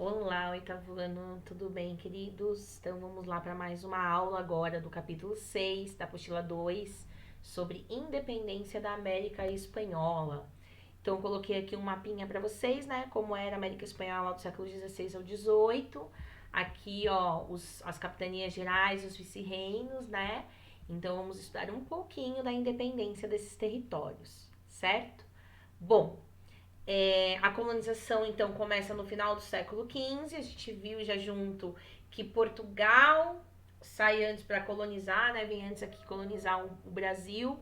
Olá, oitavano, tudo bem, queridos? Então vamos lá para mais uma aula agora do capítulo 6 da apostila 2 sobre independência da América Espanhola. Então eu coloquei aqui um mapinha para vocês, né? Como era a América Espanhola do século XVI ao XVIII. Aqui, ó, as capitanias gerais, os vice-reinos, né? Então vamos estudar um pouquinho da independência desses territórios, certo? Bom, a colonização, então, começa no final do século XV. A gente viu já junto que Portugal sai antes para colonizar, né? Vem antes aqui colonizar o Brasil.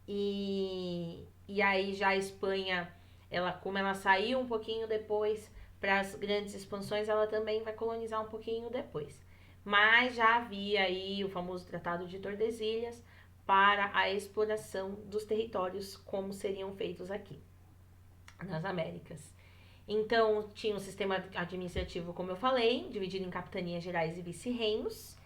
E aí já a Espanha, como ela saiu um pouquinho depois para as grandes expansões, ela também vai colonizar um pouquinho depois. Mas já havia aí o famoso Tratado de Tordesilhas para a exploração dos territórios como seriam feitos aqui nas Américas. Então, tinha um sistema administrativo, como eu falei, dividido em capitanias gerais e vice-reinos.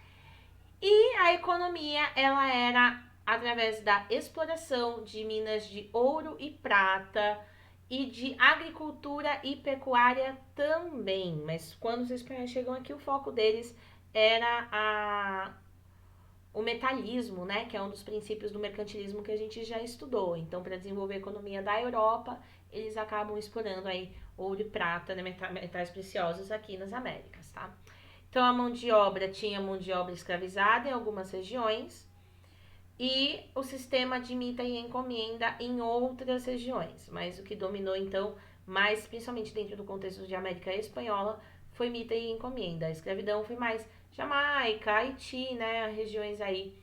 E a economia, ela era através da exploração de minas de ouro e prata e de agricultura e pecuária também. Mas quando os espanhóis chegam aqui, o foco deles era o metalismo, né, que é um dos princípios do mercantilismo que a gente já estudou. Então, para desenvolver a economia da Europa, eles acabam explorando aí ouro e prata, né, metais preciosos aqui nas Américas, tá? Então, a mão de obra tinha mão de obra escravizada em algumas regiões e o sistema de mita e encomenda em outras regiões. Mas o que dominou, então, mais principalmente dentro do contexto de América Espanhola, foi mita e encomenda. A escravidão foi mais Jamaica, Haiti, né, regiões aí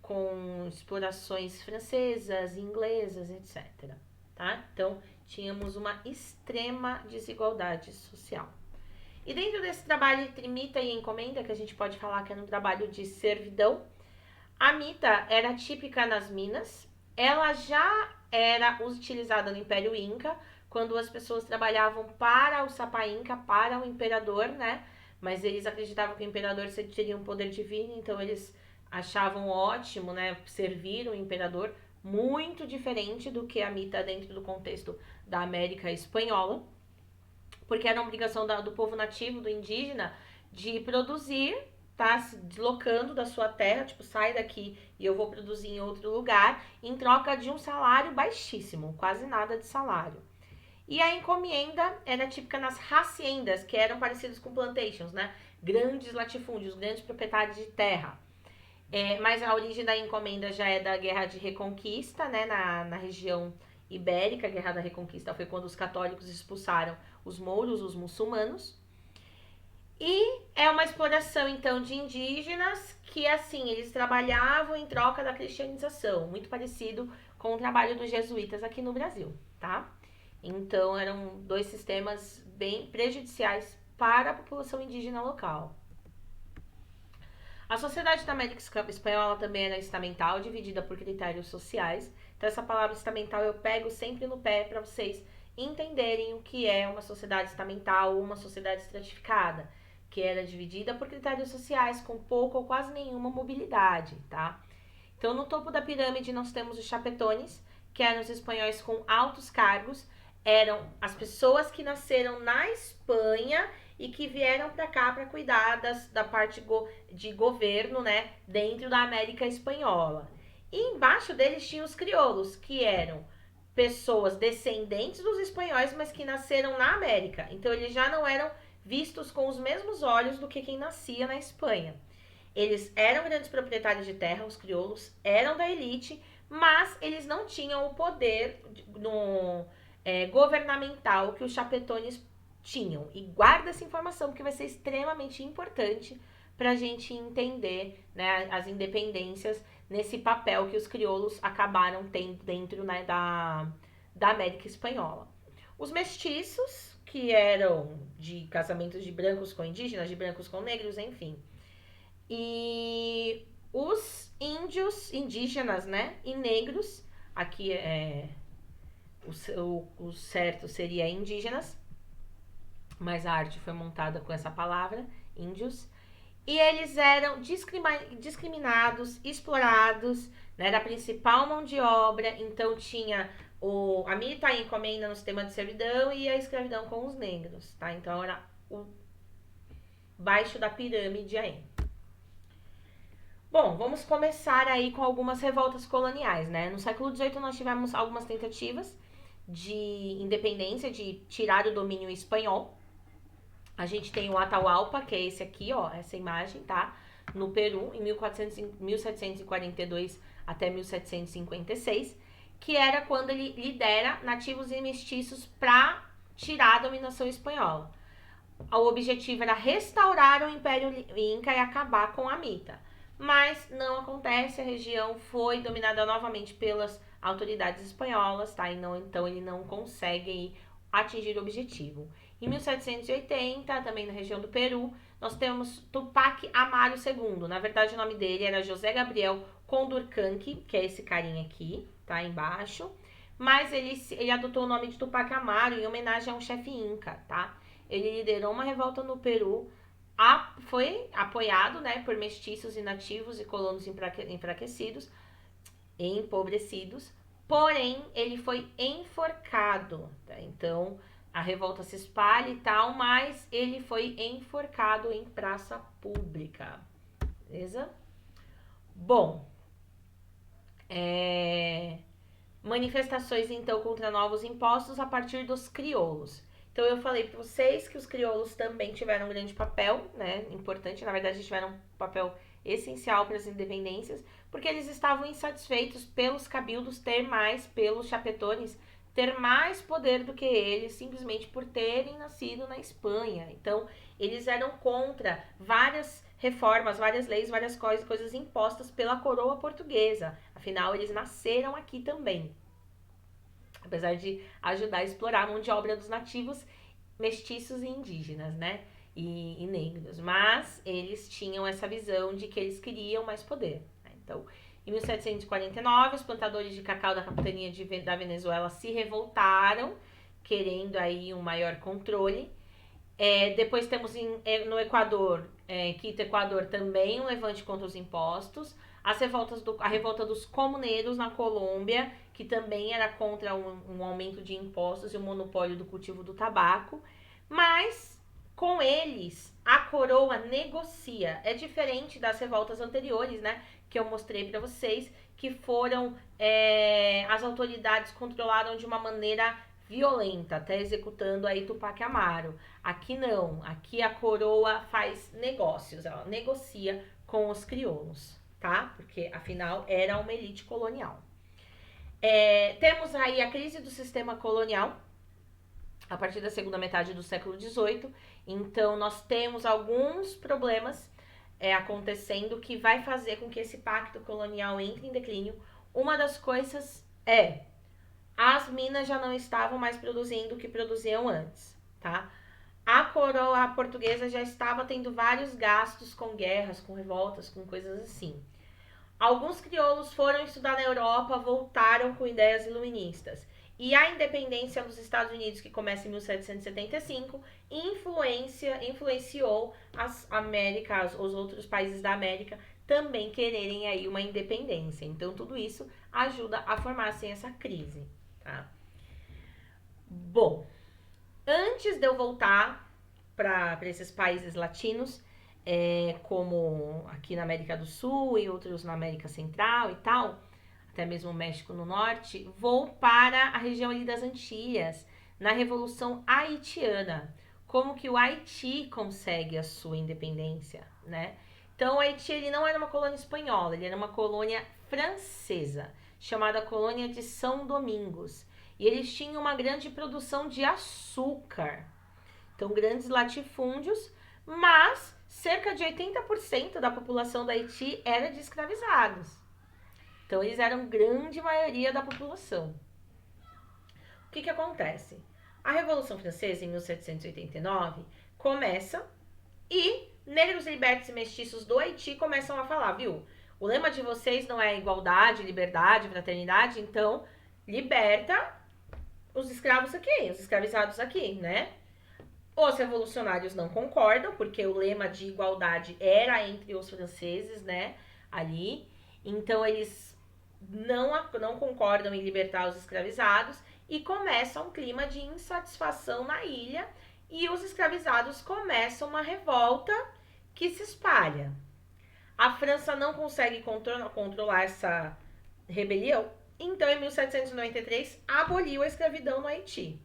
com explorações francesas, inglesas, etc. Tá? Então, tínhamos uma extrema desigualdade social. E dentro desse trabalho entre mita e encomenda, que a gente pode falar que era um trabalho de servidão, a mita era típica nas minas, ela já era utilizada no Império Inca, quando as pessoas trabalhavam para o Sapa Inca, para o imperador, né? Mas eles acreditavam que o imperador teria um poder divino, então eles achavam ótimo, né, servir o imperador, muito diferente do que a mita dentro do contexto da América Espanhola, porque era uma obrigação do povo nativo, do indígena, de produzir, tá? Se deslocando da sua terra, tipo, sai daqui e eu vou produzir em outro lugar, em troca de um salário baixíssimo, quase nada de salário. E a encomenda era típica nas haciendas, que eram parecidas com plantations, né? Grandes latifúndios, grandes proprietários de terra. Mas a origem da encomenda já é da Guerra de Reconquista, né? Na região ibérica. A Guerra da Reconquista foi quando os católicos expulsaram os mouros, os muçulmanos. E é uma exploração, então, de indígenas que, assim, eles trabalhavam em troca da cristianização, muito parecido com o trabalho dos jesuítas aqui no Brasil, tá? Então, eram dois sistemas bem prejudiciais para a população indígena local. A sociedade da América Espanhola também era estamental, dividida por critérios sociais. Então, essa palavra estamental eu pego sempre no pé para vocês entenderem o que é uma sociedade estamental ou uma sociedade estratificada, que era dividida por critérios sociais com pouca ou quase nenhuma mobilidade, tá? Então, no topo da pirâmide nós temos os chapetones, que eram os espanhóis com altos cargos, eram as pessoas que nasceram na Espanha e que vieram para cá para cuidar da parte de governo, né, dentro da América Espanhola. E embaixo deles tinham os crioulos, que eram pessoas descendentes dos espanhóis, mas que nasceram na América. Então eles já não eram vistos com os mesmos olhos do que quem nascia na Espanha. Eles eram grandes proprietários de terra, os crioulos eram da elite, mas eles não tinham o poder governamental que os chapetones tinham. E guarda essa informação, porque vai ser extremamente importante para a gente entender, né, as independências nesse papel que os crioulos acabaram tendo dentro, né, da América Espanhola. Os mestiços, que eram de casamentos de brancos com indígenas, de brancos com negros, enfim. E os índios, indígenas, né, e negros, aqui o certo seria indígenas, mas a arte foi montada com essa palavra, índios. E eles eram discriminados, explorados, né, era a principal mão de obra, então tinha a mita e encomenda no sistema de servidão e a escravidão com os negros, tá? Então era baixo da pirâmide aí. Bom, vamos começar aí com algumas revoltas coloniais, né? No século XVIII nós tivemos algumas tentativas de independência, de tirar o domínio espanhol. A gente tem o Atahualpa, que é esse aqui, ó, essa imagem, tá? No Peru, em 1742 até 1756, que era quando ele lidera nativos e mestiços para tirar a dominação espanhola. O objetivo era restaurar o Império Inca e acabar com a Mita. Mas não acontece, a região foi dominada novamente pelas autoridades espanholas, tá? Então ele não consegue atingir o objetivo. Em 1780, também na região do Peru, nós temos Tupac Amaru II. Na verdade, o nome dele era José Gabriel Condorcanqui, que é esse carinha aqui, tá? Embaixo. Mas ele adotou o nome de Tupac Amaru em homenagem a um chefe inca, tá? Ele liderou uma revolta no Peru, foi apoiado, né, por mestiços e nativos e colonos enfraquecidos e empobrecidos, porém ele foi enforcado, tá? Então a revolta se espalha e tal, mas ele foi enforcado em praça pública, beleza? Bom, manifestações então contra novos impostos a partir dos crioulos. Então eu falei para vocês que os crioulos também tiveram um grande papel, né, importante, na verdade tiveram um papel essencial para as independências, porque eles estavam insatisfeitos pelos cabildos ter mais, pelos chapetones ter mais poder do que eles, simplesmente por terem nascido na Espanha. Então eles eram contra várias reformas, várias leis, várias coisas impostas pela coroa portuguesa. Afinal, eles nasceram aqui também. Apesar de ajudar a explorar a mão de obra dos nativos, mestiços e indígenas, né? E negros. Mas eles tinham essa visão de que eles queriam mais poder. Né? Então, em 1749, os plantadores de cacau da capitania da Venezuela se revoltaram, querendo aí um maior controle. Depois temos no Equador, Quito, Equador, também um levante contra os impostos. A revolta dos comuneiros na Colômbia, que também era contra um aumento de impostos e o monopólio do cultivo do tabaco. Mas, com eles, a coroa negocia. É diferente das revoltas anteriores, né? Que eu mostrei para vocês, que foram... as autoridades controlaram de uma maneira violenta, até executando aí Tupac Amaru. Aqui não. Aqui a coroa faz negócios. Ela negocia com os crioulos. Tá? Porque, afinal, era uma elite colonial. Temos aí a crise do sistema colonial, a partir da segunda metade do século XVIII. Então, nós temos alguns problemas acontecendo que vai fazer com que esse pacto colonial entre em declínio. Uma das coisas as minas já não estavam mais produzindo o que produziam antes, tá? A coroa portuguesa já estava tendo vários gastos com guerras, com revoltas, com coisas assim. Alguns crioulos foram estudar na Europa, voltaram com ideias iluministas. E a independência dos Estados Unidos, que começa em 1775, influenciou as Américas, os outros países da América, também quererem aí uma independência. Então, tudo isso ajuda a formar assim, essa crise. Tá? Bom, antes de eu voltar para esses países latinos, como aqui na América do Sul e outros na América Central e tal, até mesmo o México no Norte, vou para a região ali das Antilhas, na Revolução Haitiana. Como que o Haiti consegue a sua independência, né? Então, o Haiti ele não era uma colônia espanhola, ele era uma colônia francesa, chamada Colônia de São Domingos. E eles tinham uma grande produção de açúcar. Então, grandes latifúndios, mas cerca de 80% da população do Haiti era de escravizados. Então, eles eram grande maioria da população. O que acontece? A Revolução Francesa, em 1789, começa e negros libertos e mestiços do Haiti começam a falar, viu? O lema de vocês não é igualdade, liberdade, fraternidade, então liberta os escravos aqui, os escravizados aqui, né? Os revolucionários não concordam, porque o lema de igualdade era entre os franceses, né, ali. Então, eles não concordam em libertar os escravizados e começa um clima de insatisfação na ilha e os escravizados começam uma revolta que se espalha. A França não consegue controlar essa rebelião, então em 1793 aboliu a escravidão no Haiti.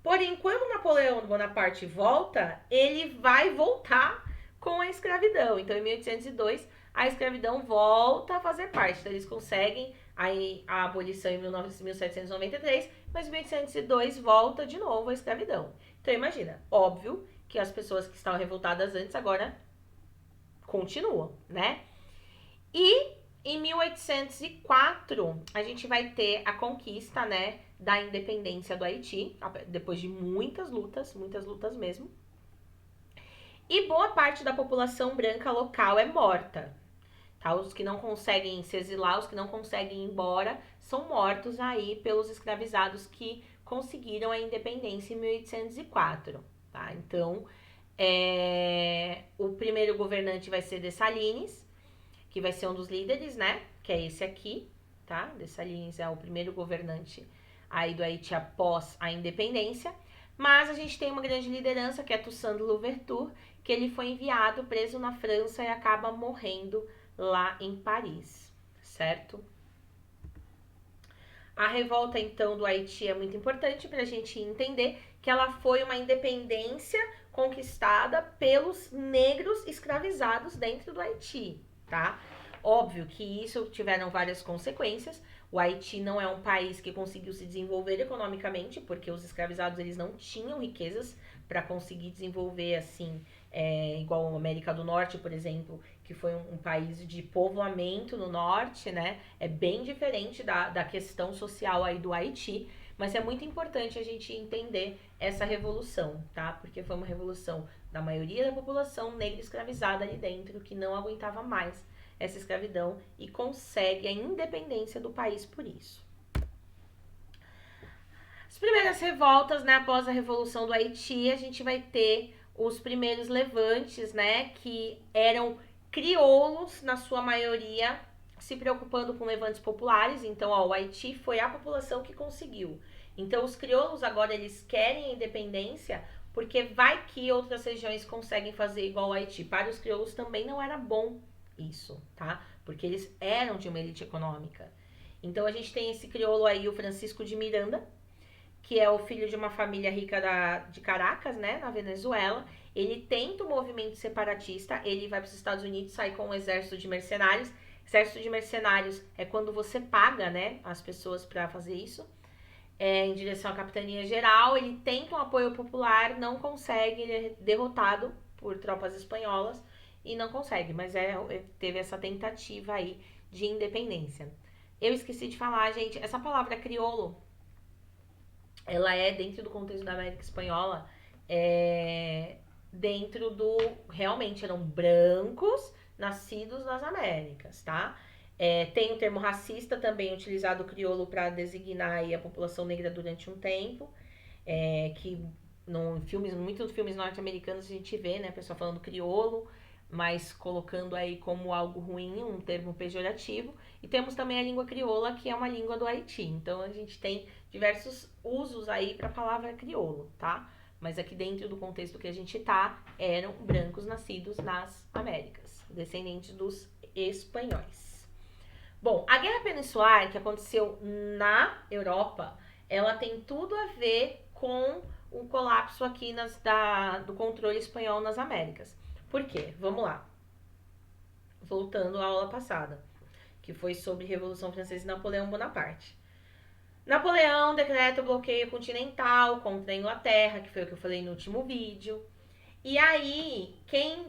Porém, quando Napoleão Bonaparte volta, ele vai voltar com a escravidão. Então, em 1802, a escravidão volta a fazer parte. Então, eles conseguem a abolição em 1793, mas em 1802 volta de novo a escravidão. Então, imagina, óbvio que as pessoas que estavam revoltadas antes agora continuam, né? E em 1804, a gente vai ter a conquista, né, da independência do Haiti, depois de muitas lutas mesmo. E boa parte da população branca local é morta. Tá? Os que não conseguem se exilar, os que não conseguem ir embora, são mortos aí pelos escravizados que conseguiram a independência em 1804. Tá? Então, o primeiro governante vai ser Dessalines, que vai ser um dos líderes, né? Que é esse aqui, tá? Dessalines é o primeiro governante aí do Haiti após a independência. Mas a gente tem uma grande liderança, que é Toussaint Louverture, que ele foi enviado, preso na França e acaba morrendo lá em Paris, certo? A revolta, então, do Haiti é muito importante para a gente entender que ela foi uma independência conquistada pelos negros escravizados dentro do Haiti, tá? Óbvio que isso tiveram várias consequências. O Haiti não é um país que conseguiu se desenvolver economicamente, porque os escravizados eles não tinham riquezas para conseguir desenvolver assim, igual a América do Norte, por exemplo, que foi um país de povoamento no norte, né? É bem diferente da questão social aí do Haiti, mas é muito importante a gente entender essa revolução, tá? Porque foi uma revolução da maioria da população negra escravizada ali dentro, que não aguentava mais essa escravidão e consegue a independência do país por isso. As primeiras revoltas, né, após a Revolução do Haiti, a gente vai ter os primeiros levantes, né, que eram crioulos, na sua maioria, se preocupando com levantes populares. Então, ó, o Haiti foi a população que conseguiu. Então, os crioulos agora, eles querem a independência, porque vai que outras regiões conseguem fazer igual ao Haiti. Para os crioulos também não era bom isso, tá? Porque eles eram de uma elite econômica. Então, a gente tem esse crioulo aí, o Francisco de Miranda, que é o filho de uma família rica de Caracas, né, na Venezuela. Ele tenta o movimento separatista, ele vai para os Estados Unidos, sai com um exército de mercenários. Exército de mercenários é quando você paga, né, as pessoas para fazer isso, em direção à capitania geral. Ele tenta um apoio popular, não consegue, ele é derrotado por tropas espanholas e não consegue, mas teve essa tentativa aí de independência. Eu esqueci de falar, gente, essa palavra crioulo, ela é dentro do contexto da América Espanhola, dentro do... Realmente eram brancos nascidos nas Américas, tá? Tem o termo racista também utilizado, o crioulo, para designar aí a população negra durante um tempo, que muitos filmes norte-americanos a gente vê, né, a pessoa falando crioulo, mas colocando aí como algo ruim, um termo pejorativo. E temos também a língua crioula, que é uma língua do Haiti. Então, a gente tem diversos usos aí para a palavra crioulo, tá? Mas aqui dentro do contexto que a gente tá, eram brancos nascidos nas Américas, descendentes dos espanhóis. Bom, a Guerra Peninsular, que aconteceu na Europa, ela tem tudo a ver com o colapso aqui do controle espanhol nas Américas. Por quê? Vamos lá. Voltando à aula passada, que foi sobre Revolução Francesa e Napoleão Bonaparte. Napoleão decreta o bloqueio continental contra a Inglaterra, que foi o que eu falei no último vídeo. E aí, quem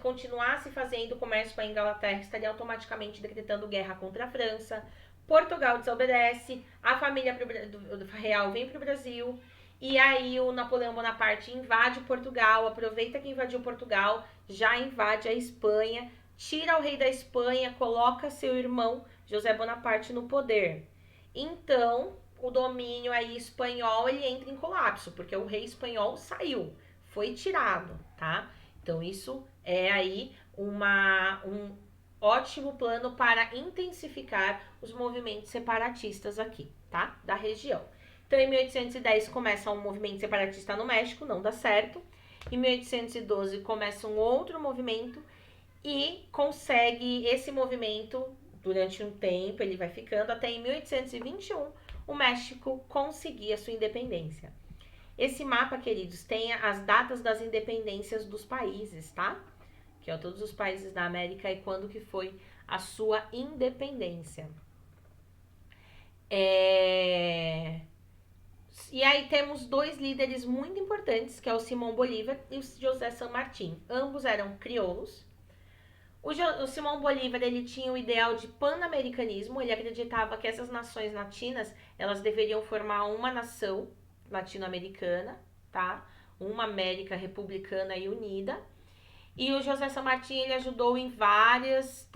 continuasse fazendo comércio com a Inglaterra estaria automaticamente decretando guerra contra a França. Portugal desobedece, a família real vem para o Brasil. E aí o Napoleão Bonaparte invade Portugal, aproveita que invadiu Portugal, já invade a Espanha, tira o rei da Espanha, coloca seu irmão José Bonaparte no poder. Então, o domínio aí espanhol, ele entra em colapso, porque o rei espanhol saiu, foi tirado, tá? Então, isso é aí um ótimo plano para intensificar os movimentos separatistas aqui, tá? Da região. Então, em 1810 começa um movimento separatista no México, não dá certo. Em 1812 começa um outro movimento e consegue esse movimento durante um tempo, ele vai ficando até em 1821 o México conseguir a sua independência. Esse mapa, queridos, tem as datas das independências dos países, tá? Que é todos os países da América e quando que foi a sua independência. E aí temos dois líderes muito importantes, que é o Simão Bolívar e o José San Martín. Ambos eram crioulos. O Simão Bolívar, ele tinha o ideal de pan-americanismo, ele acreditava que essas nações latinas, elas deveriam formar uma nação latino-americana, tá? Uma América republicana e unida. E o José San Martín, ele ajudou em vários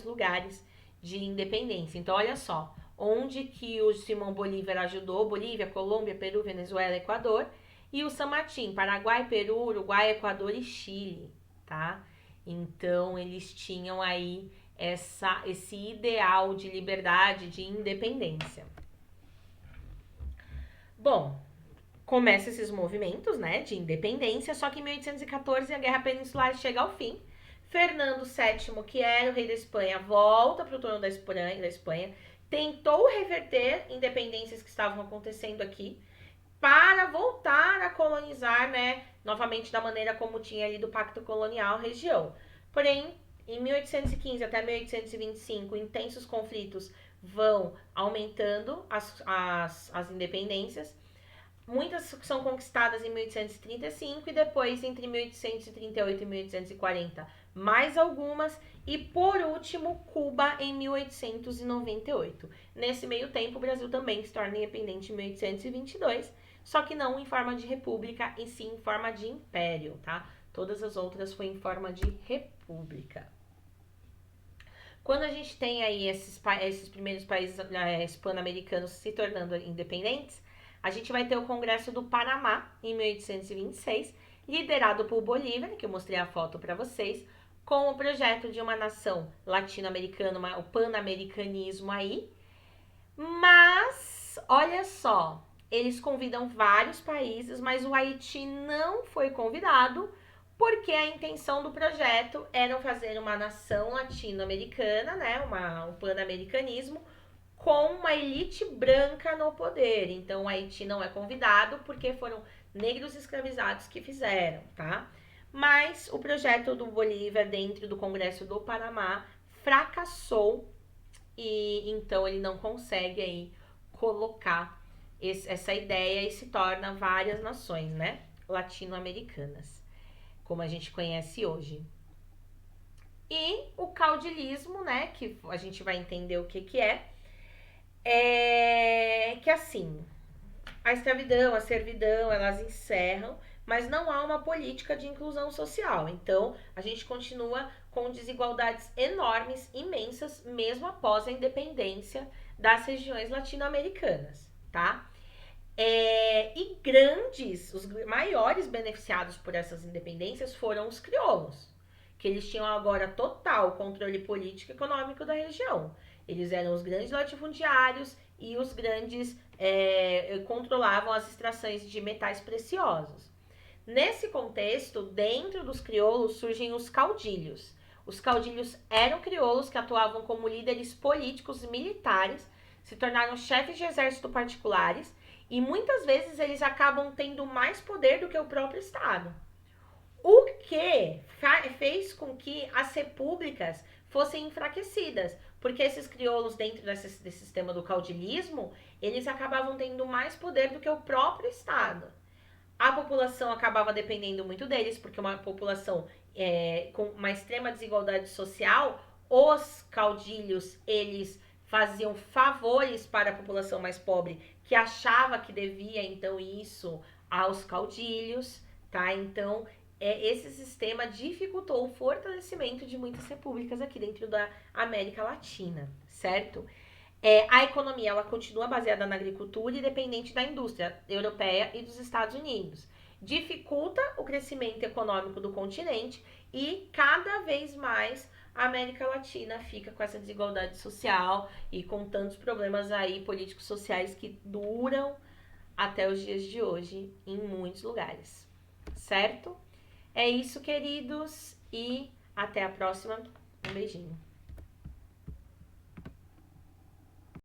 lugares de independência. Então, olha só, onde que o Simão Bolívar ajudou: Bolívia, Colômbia, Peru, Venezuela, Equador. E o San Martín, Paraguai, Peru, Uruguai, Equador e Chile, tá? Então, eles tinham aí esse ideal de liberdade, de independência. Bom, começa esses movimentos, né, de independência, só que em 1814 a Guerra Peninsular chega ao fim. Fernando VII, que era o rei da Espanha, volta para o trono da Espanha, tentou reverter independências que estavam acontecendo aqui para voltar a colonizar, né, novamente da maneira como tinha ali do Pacto Colonial a região. Porém, em 1815 até 1825, intensos conflitos vão aumentando as independências. Muitas são conquistadas em 1835 e depois entre 1838 e 1840 mais algumas, e por último Cuba em 1898. Nesse meio tempo o Brasil também se torna independente em 1822, só que não em forma de república, e sim em forma de império, tá? Todas as outras foi em forma de república. Quando a gente tem aí esses primeiros países hispano-americanos se tornando independentes, a gente vai ter o Congresso do Panamá, em 1826, liderado por Bolívar, que eu mostrei a foto para vocês, com o projeto de uma nação latino-americana, o pan-americanismo aí. Mas, olha só, eles convidam vários países, mas o Haiti não foi convidado, porque a intenção do projeto era fazer uma nação latino-americana, né, um pan-americanismo, com uma elite branca no poder. Então, o Haiti não é convidado porque foram negros escravizados que fizeram, tá? Mas o projeto do Bolívar dentro do Congresso do Panamá fracassou e então ele não consegue aí colocar essa ideia e se torna várias nações, né, latino-americanas, como a gente conhece hoje. E o caudilismo, né, que a gente vai entender o que é que assim, a escravidão, a servidão, elas encerram, mas não há uma política de inclusão social. Então, a gente continua com desigualdades enormes, imensas, mesmo após a independência das regiões latino-americanas, tá? E os maiores beneficiados por essas independências foram os crioulos, que eles tinham agora total controle político e econômico da região. Eles eram os grandes latifundiários e os grandes controlavam as extrações de metais preciosos. Nesse contexto, dentro dos crioulos surgem os caudilhos. Os caudilhos eram crioulos que atuavam como líderes políticos e militares, se tornaram chefes de exército particulares e muitas vezes eles acabam tendo mais poder do que o próprio Estado. O que fez com que as repúblicas fossem enfraquecidas, porque esses crioulos dentro desse sistema do caudilismo, eles acabavam tendo mais poder do que o próprio Estado. A população acabava dependendo muito deles, porque uma população com uma extrema desigualdade social, os caudilhos, eles faziam favores para a população mais pobre, que achava que devia, então, isso aos caudilhos, tá? Então, esse sistema dificultou o fortalecimento de muitas repúblicas aqui dentro da América Latina, certo? A economia ela continua baseada na agricultura e dependente da indústria europeia e dos Estados Unidos. Dificulta o crescimento econômico do continente e cada vez mais a América Latina fica com essa desigualdade social e com tantos problemas aí políticos sociais que duram até os dias de hoje em muitos lugares. certo? É isso, queridos, e até a próxima. Um beijinho.